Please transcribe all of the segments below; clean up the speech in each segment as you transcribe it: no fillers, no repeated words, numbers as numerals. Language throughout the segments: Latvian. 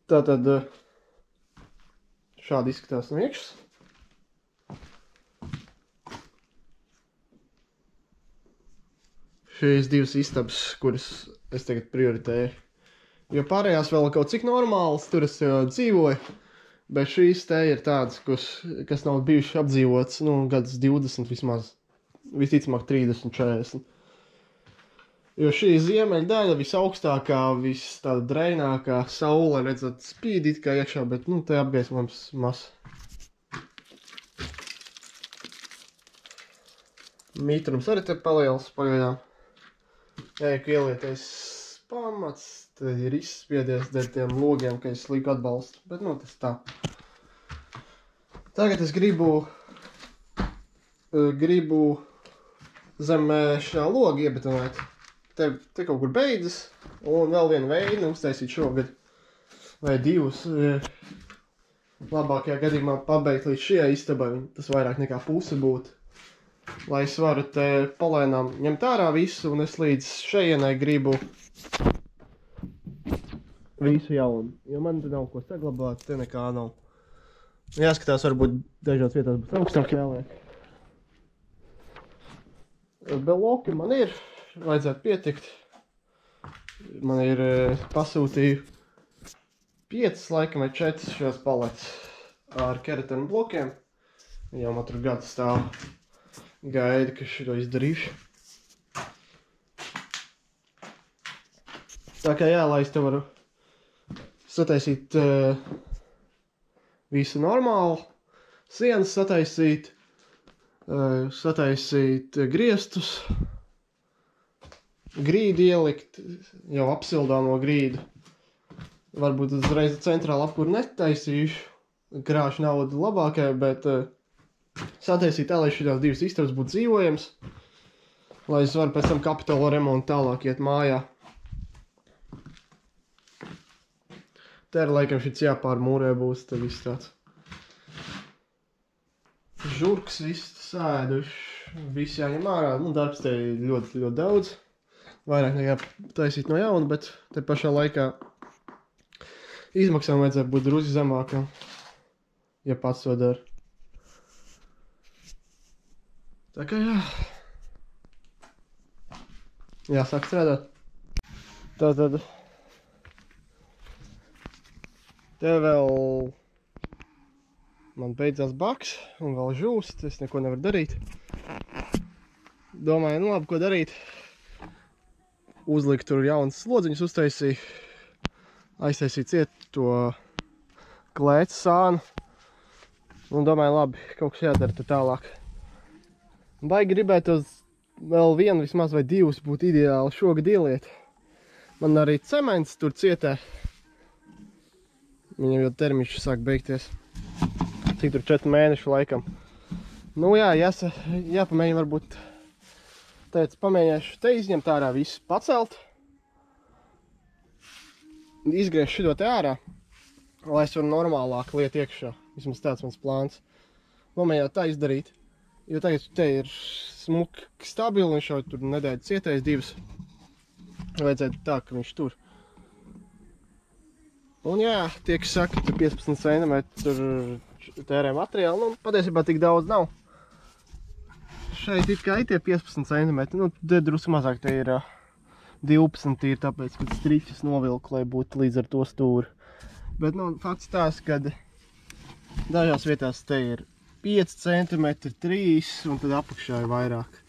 Tātad šādi izskatās no iekšas. Šīs divas istabas, kuras es tagad prioritēju. Jo pārējās vēl kaut cik normāls, tur es dzīvoju. Bet šīs te ir tādas, kas nav bijušas apdzīvotas, gadus 20 vismaz. Visticamāk 30, 40. Jo šī ziemeļa daļa visaugstākā, tāda drainākā, saule, redzat, spīd it kā iekšā, bet, te apgaismojums maz. Mītrums arī te paliels pagaidām. Ejku ielietais pamats, te ir izspiedies dēļ tiem logiem, ka es liku atbalstu, bet, tas tā. Tagad es gribu zem šā loga iebetonēt. Te kaut kur beidzas, un vēl vienu veinu uztaisīt šogad, vai divus. Labākajā gadījumā pabeigt līdz šajai istabai, tas vairāk nekā puse būtu. Lai es varu te palēnām ņemt ārā visu, un es līdz šejienai gribu visu jaunu. Jo man te nav ko saglabāt, te nekā nav. Jāskatās, varbūt dažās vietās būs augstāk jāliek. Bloki man ir, vajadzētu pietikt. Man ir pasūtīju 5, laikam, vai 4 šos paletes ar keratenu blokiem. Jau man tur gadu stāv. Gaida, ka šito izdarīšu. Tā kā jā, lai es te varu sataisīt visu normālu, sienas sataisīt, griestus, grīdu ielikt, jau apsildāmo grīdu. Varbūt uzreiz centrālu apkuru netaisīšu, krāšu naudu labākai, bet sataisīt tā, lai šitās divas istabas būtu dzīvojams, lai es varu pēc tam kapitāla remontu tālāk iet mājā. Te ir laikam šits jāpārmūrē būs, te viss tāds. Žurks viss sēduši, viss jāņem ārā, darbs te ļoti, ļoti daudz. Vairāk nekā taisīt no jauna, bet te pašā laikā izmaksām vajadzētu būt druzi zemākam, ja pats to dara. Tā kā jā. Jāsāk strādāt. Tātad. Te vēl man beidzās baks un vēl žūst. Es neko nevaru darīt. Domāju, labi, ko darīt. Uzlikt tur jaunas slodziņas, uztaisīju. Aiztaisīju ciet to klēts sānu. Un domāju, labi, kaut kas jādara te tālāk. Baigi gribētos vēl vienu vismaz vai divus būtu ideāli šogad ieliet. Man arī cements tur cietē. Viņam jau termiņš sāk beigties. Cik tur 4 mēnešu laikam. Jā, jāpamēģina varbūt. Pamēģināšu te izņemt ārā visu, pacelt. Izgriezt šito te ārā, lai es varu normālāk liet iekšā. Vismaz tāds mans plāns. Pamēģināt tā izdarīt. Jo tagad te ir smuki stabili, viņš jau tur nedēļu cietējis divas. Vajadzētu tā, ka viņš tur. Un jā, tie, kas saka, ka 15 cm tērē materiālu, patiesībā tik daudz nav. Šeit it kā ir tie 15 cm, te drusku mazāk, te ir 12 ir tāpēc, ka striķis novilku, lai būtu līdz ar to stūri. Bet, fakts tās, kad dažās vietās te ir 5 cm, 3 un tad apakšā ir vairāk.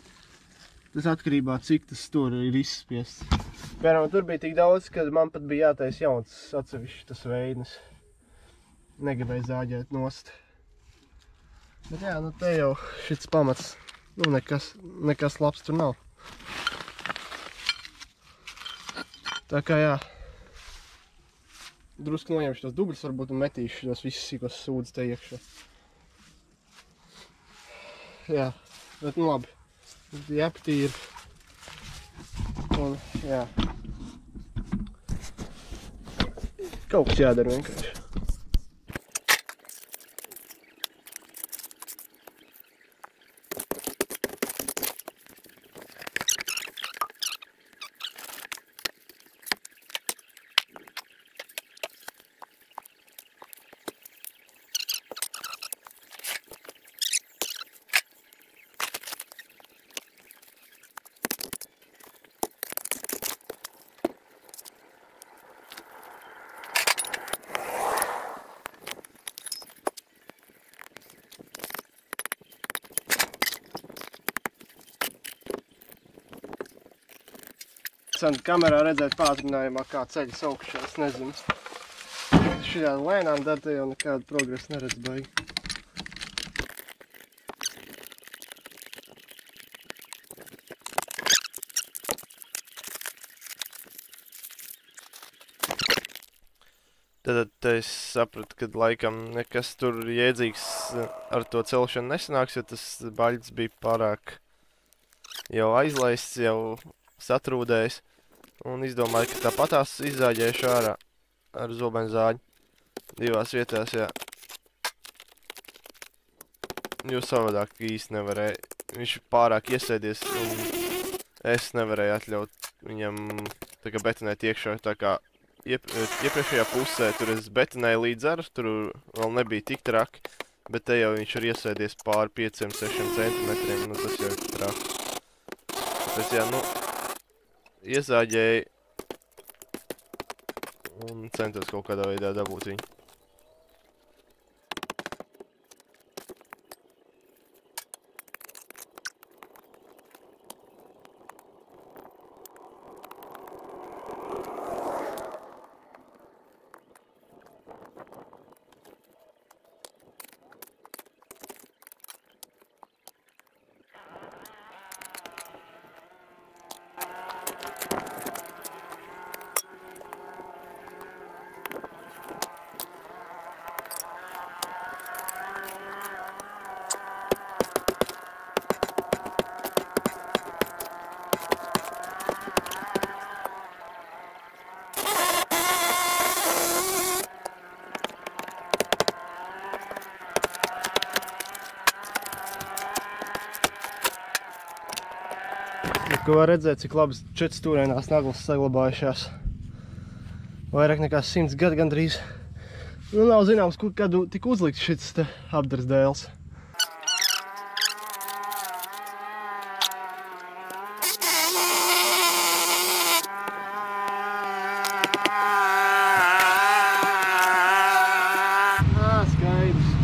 Tas atkarībā, cik tas tur ir izspiests. Piemēram, tur bija tik daudz, ka man pat bija jātais jauns atsevišķi tas veidnes. Negribēju zāģēt nost. Bet jā, te jau šits pamats, nekas labs tur nav. Tā kā jā, drusku noņemšu tos dubļus varbūt un metīšu tos visus sīkos sūdus te iekšā. Jā, bet labi. Jāpatīra. Un jā. Kaut kas jādara vienkārši. interesanti kamerā redzēt pātrinājumā, kā ceļas augšā, es nezinu. Šitā lēnām dara, te jau nekādu progresu neredz baigi. Tad es sapratu, ka laikam nekas tur jēdzīgs ar to celšanu nesanāks, jo tas baļķis bija pārāk jau aizlaists, jau satrūdējis. Un izdomāju, ka tāpatās izzāģēšu ārā ar zobenzāģi. Divās vietās, jā. Jo savādāk īsti nevarēja. Viņš pārāk iesēdies un es nevarēju atļaut viņam tā kā betonēt iekšā, tā kā iepriekšējā pusē tur es betonēju līdz ar, tur vēl nebija tik traki, bet te jau viņš ir iesēdies pāri 5-6 centimetriem, nu tas jau ir traki. Tāpēc jā, nu, iezāģēju un centos kaut kādā veidā dabūt viņu. Ko var redzēt, cik labas 4 stūrainās naglas saglabājušās. Vairāk nekā 100 gadu gandrīz. Nu, nav zināms, kad tika uzlikts šits te apdars dēls. Skaidrs.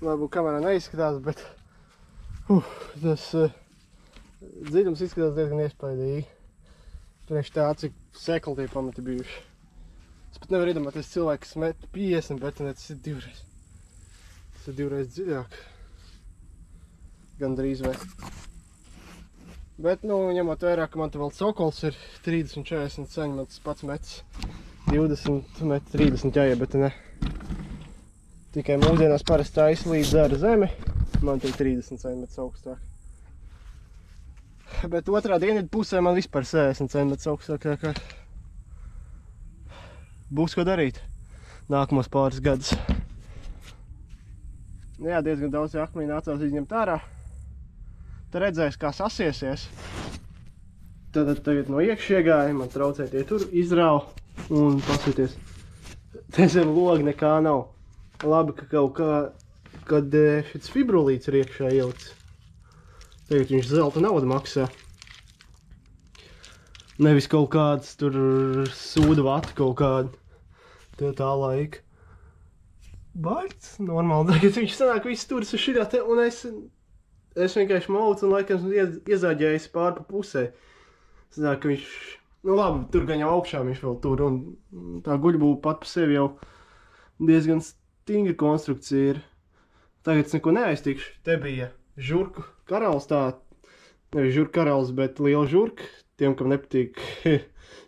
varbūt kamerā neizskatās, bet tas dziļums izskatās diezgan iespaidīgi. Priekš tā, cik sekli tie pamati bijuši. Es pat nevaru iedomāties cilvēku, kas met 50 betonē, tas ir divreiz. Tas ir divreiz dziļāk. Gandrīz vai. Bet, ņemot vērā, ka man te vēl cokols ir 30-40 ceņi, man tas pats mets 20 met 30 jāiet betonē. Tikai mūsdienās parasti taisa līdz ar zemi, man te 30 centimetrus augstāk. Bet otrā dienvidu pusē man vispār 60 centimetrus augstāk, tā kā būs ko darīt nākamos pāris gadus. Jā, diezgan daudz akmeņu nācās izņemt ārā. Te redzēs, kā sasiesies. Tad tagad no iekšā iegāja, man traucē tie tur izrāva un pasieties. Te zem logi nekā nav. Labi, ka kaut kā, kad šis fibrolīts ir iekšā ielicis. Tagad viņš zelta naudu maksā. Nevis kaut kāds tur sūda vati kaut kādu. Tā laika. Baļts, normāli. Tagad viņš sanāk viss turas uz šitā te, un es vienkārši maucu un laikam iezāģējis pār pa pusē. Sanāk, ka viņš, labi, tur gan jau augšā viņš vēl tur, un tā guļbūva pat pa sevi jau diezgan stingra konstrukcija ir. Tagad es neko neaiztikšu. Te bija žurku karalis tā, nevis žurku karalis, bet liela žurka. Tiem, kam nepatīk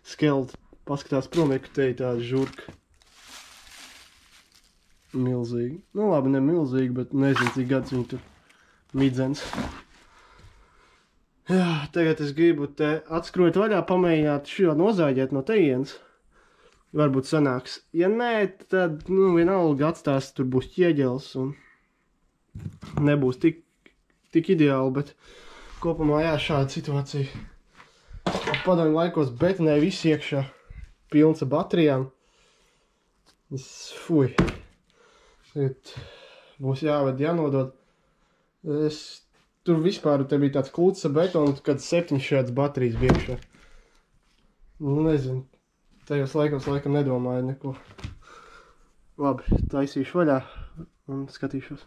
skelti, paskatās prom, ka te ir tāda žurka. Milzīgi. Labi, ne milzīgi, bet nezinu, cik gads viņi tur midzens. Jā, tagad es gribu te atskrot vaļā, pamēģināt šo nozāģēt no tejienes. Varbūt sanāks. Ja nē, tad, vienalga atstās, tur būs ķieģelis un nebūs tik ideāli, bet kopumā jā, šāda situācija. Padomju laikos betonēja viss iekšā, pilns ar baterijām. Fuj. Tagad būs jāved, jānodod. Tur vispār te bija tāds klūts ar betonu, kad 7 šādas baterijas bija iekšā. Nezinu, tajos laikos laikam nedomāju neko. Labi, taisīšu vaļā un skatīšos.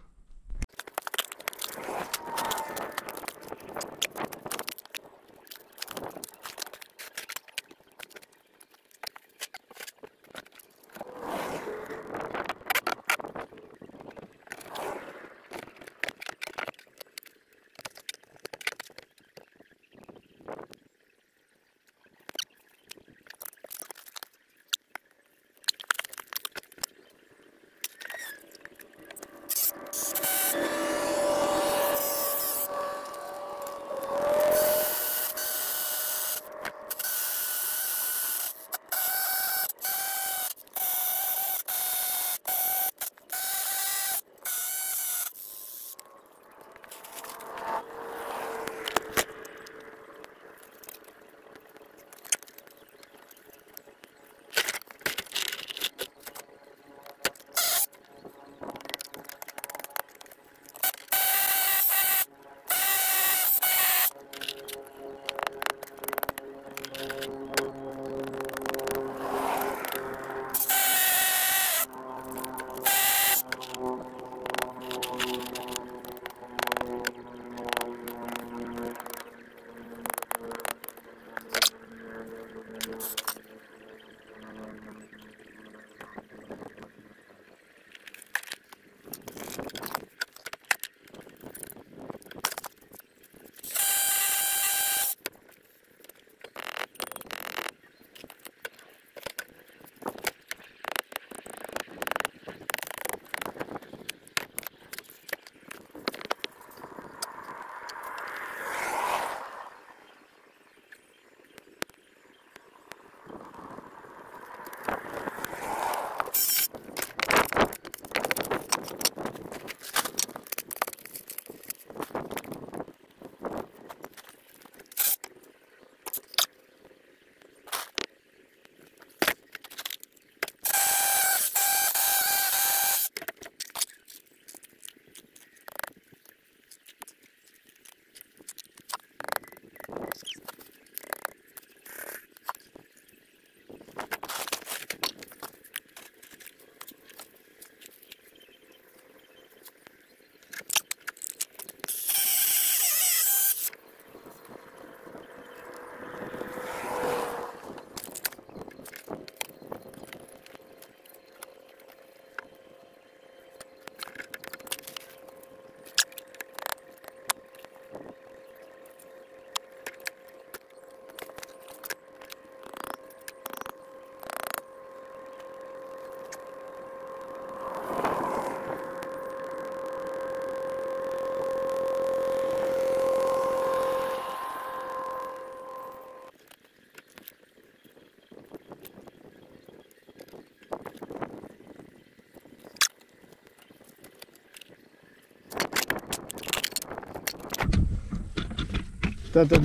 Tātad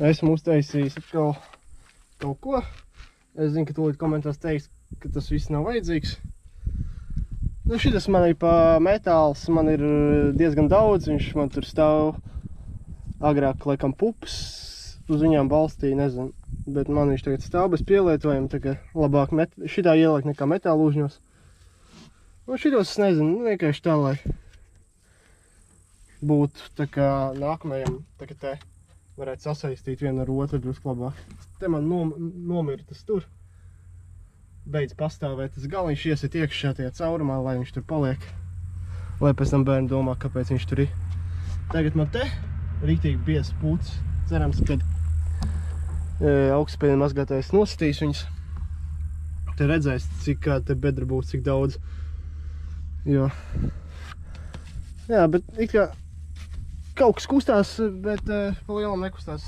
esmu uztaisījis atkal kaut ko. Es zinu, ka tūlīt komentāros teiks, ka tas viss nav vajadzīgs. Nu, šitas man ir pa metāls, man ir diezgan daudz, viņš man tur stāv agrāk, laikam, pupas uz viņām balstīja, nezinu. Bet man viņš tagad stāv bez pielietojuma, tā kā labāk šitā ielikt nekā metāla lūžņos. Un šitos es nezinu, vienkārši tā, lai būtu tā kā nākamajam, tā kā te varētu sasaistīt vienu ar otru drusku labāk. Te man nomira tas tur. Beidz pastāvēt tas galiņš, iesit iekšā tajā caurumā, lai viņš tur paliek. Lai pēc tam bērni domā, kāpēc viņš tur ir. Tagad man te riktīgi biezs puts. Cerams, ka augstspēļu mazgātājs nositīs viņus. Te redzēs, cik kā te bedra būs, cik daudz. Jo. Jā, bet it kā kaut kas kustās, bet pa lielam nekustās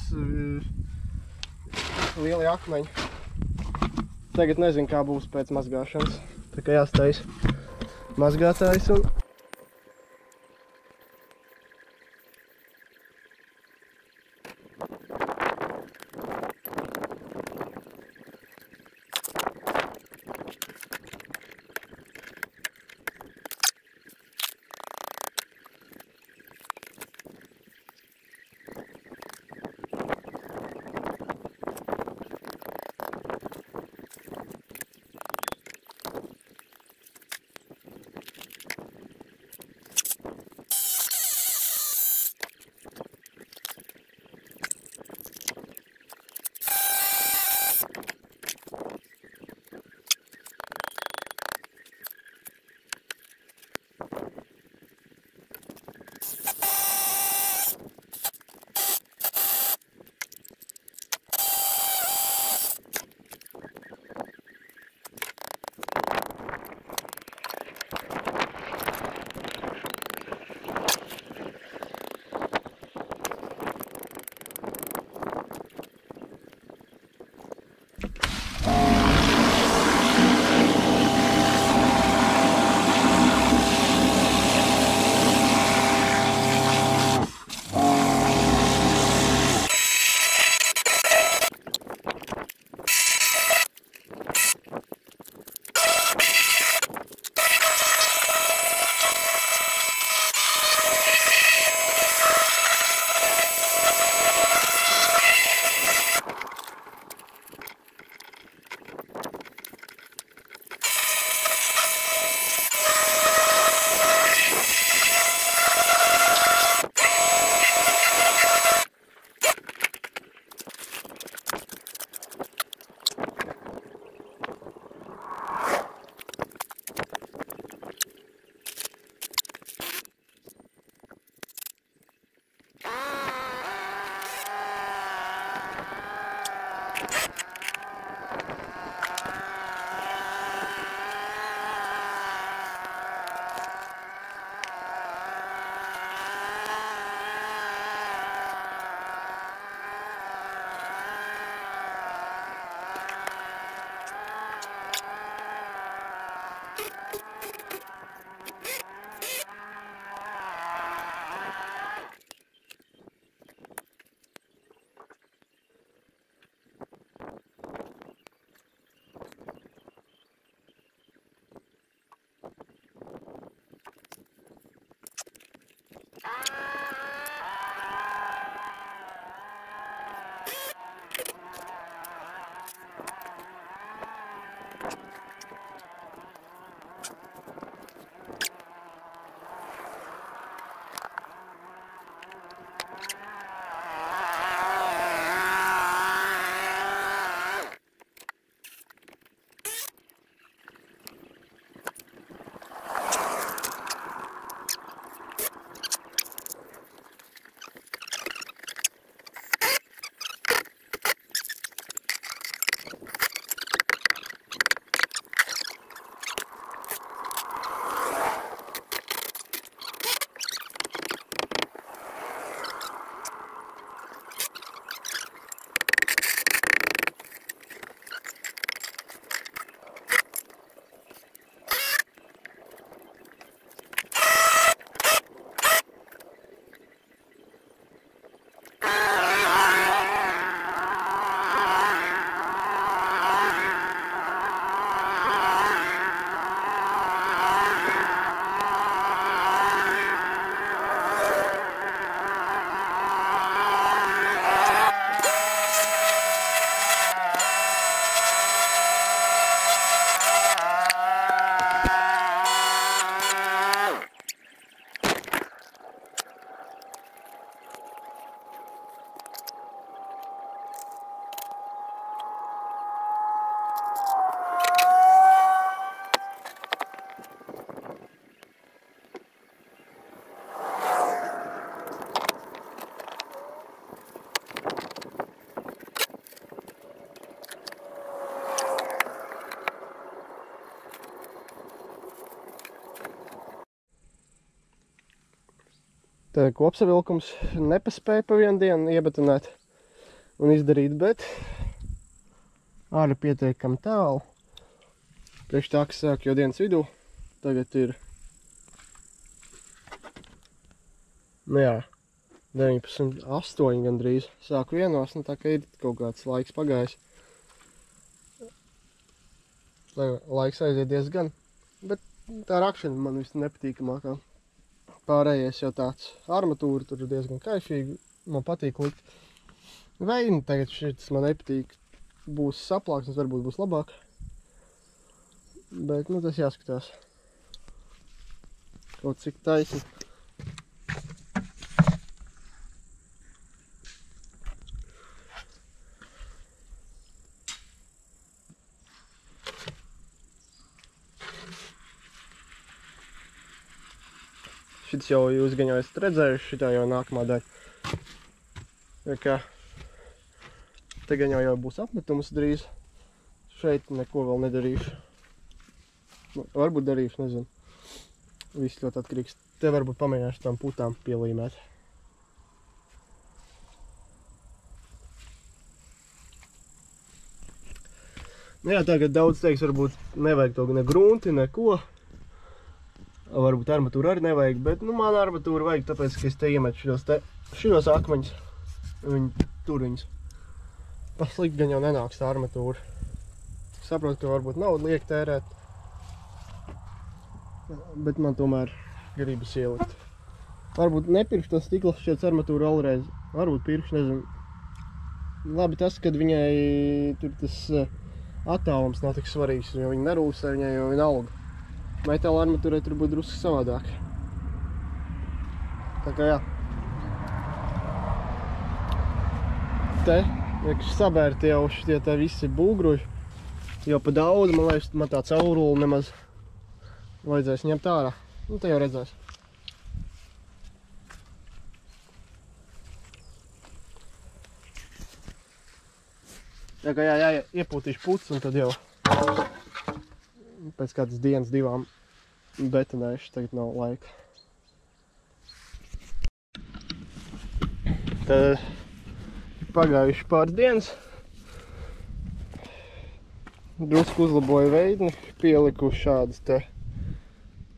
lieli akmeņi. Tagad nezinu, kā būs pēc mazgāšanas. Tā kā jāstais mazgātājs un... Tā kopsavilkums nepaspēja pa vienu dienu iebetonēt un izdarīt, bet ārā pietiekami tālu. Priekš tā, kas sāk jau dienas vidū, tagad ir, nu jā, 19:08 gandrīz. Sāku vienos, nu tā kā ir kaut kāds laiks pagājis. Laiks aiziet diezgan, bet tā rakšana man viss nepatīkamākā. Pārējais jau tāds armatūra, tur ir diezgan kaifīgi, man patīk likt. Veini tagad šis man nepatīk, būs saplāksnes, varbūt būs labāk. Bet, nu tas jāskatās. Kaut cik taisni. Šis jau jūs gan jau esat redzējuši, šitā jau nākamā daļa. Tā kā te gan jau būs apmetums drīz. Šeit neko vēl nedarīšu. Nu, varbūt darīšu, nezinu. Viss ļoti atkarīgs. Te varbūt pamēģināšu tām putām pielīmēt. Nu jā, tagad daudz teiks, varbūt nevajag to ne grunti, neko. Varbūt armatūru arī nevajag, bet nu man armatūru vajag, tāpēc, ka es te iemetu šitos akmeņus. Viņi tur viņus. Paslikt gan jau nenāks tā armatūra. Saprotu, ka varbūt naudu liek tērēt. Bet man tomēr gribas ielikt. Varbūt nepirkšu to stikla šķiet armatūru vēlreiz. Varbūt pirkšu, nezinu. Labi tas, kad viņai tur tas attālums nav tik svarīgs, jo viņa nerūsē viņai jau vienalga. Metāla armatūrai tur būtu drusku savādāk. Tā kā jā. Te, vienkārši sabērti jau šitie te visi bulgruļi. Jau pa daudz, man liekas, man tā cauruli nemaz vajadzēs ņemt ārā. Nu, te jau redzēs. Tā kā jā, iepūtīšu putus un tad jau pēc kādas dienas, divām betonēšu, tagad nav laika. Tad pagājuši pāris dienas. Drusku uzlaboju veidni, pieliku šādas te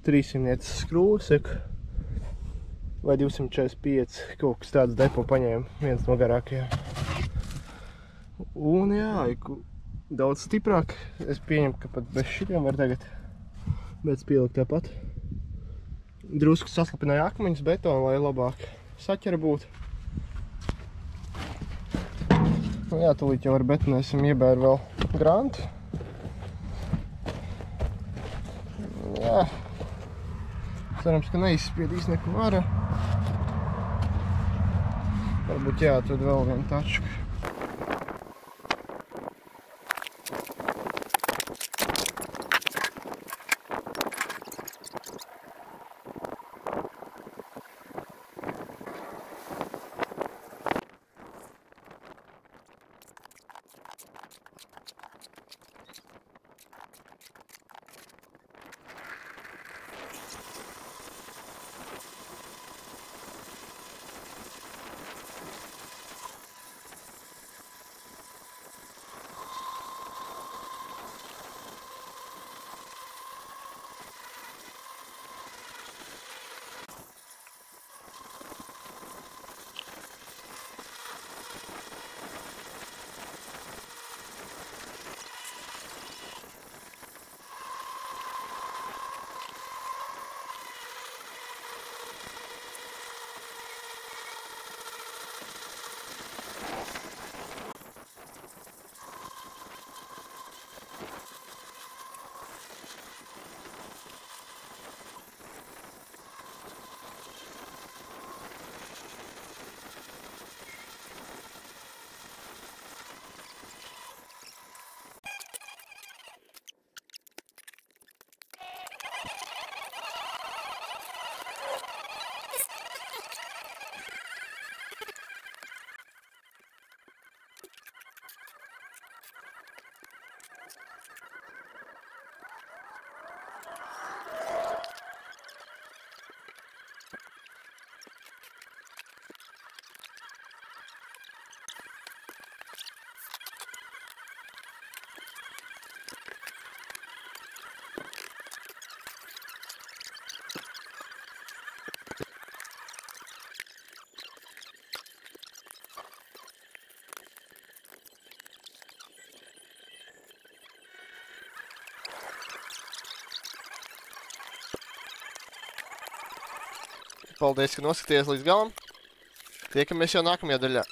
300 skrūves vai 245, kaut kas tāds depo paņēmu, viens no garākajiem. Un jā, daudz stiprāk. Es pieņemu, ka pat bez šitiem var tagad, bet pielikt tāpat. Drusku saslapināju akmeņus, betonu, lai labāk saķera būtu. Nu jā, tūlīt jau ar betonēsim, iebēru vēl grantu. Jā. Cerams, ka neizspiedīs neko ārā. Varbūt jāatved vēl vienu tačku. Paldies, ka noskatījāties līdz galam. Tiekamies jau nākamajā daļā.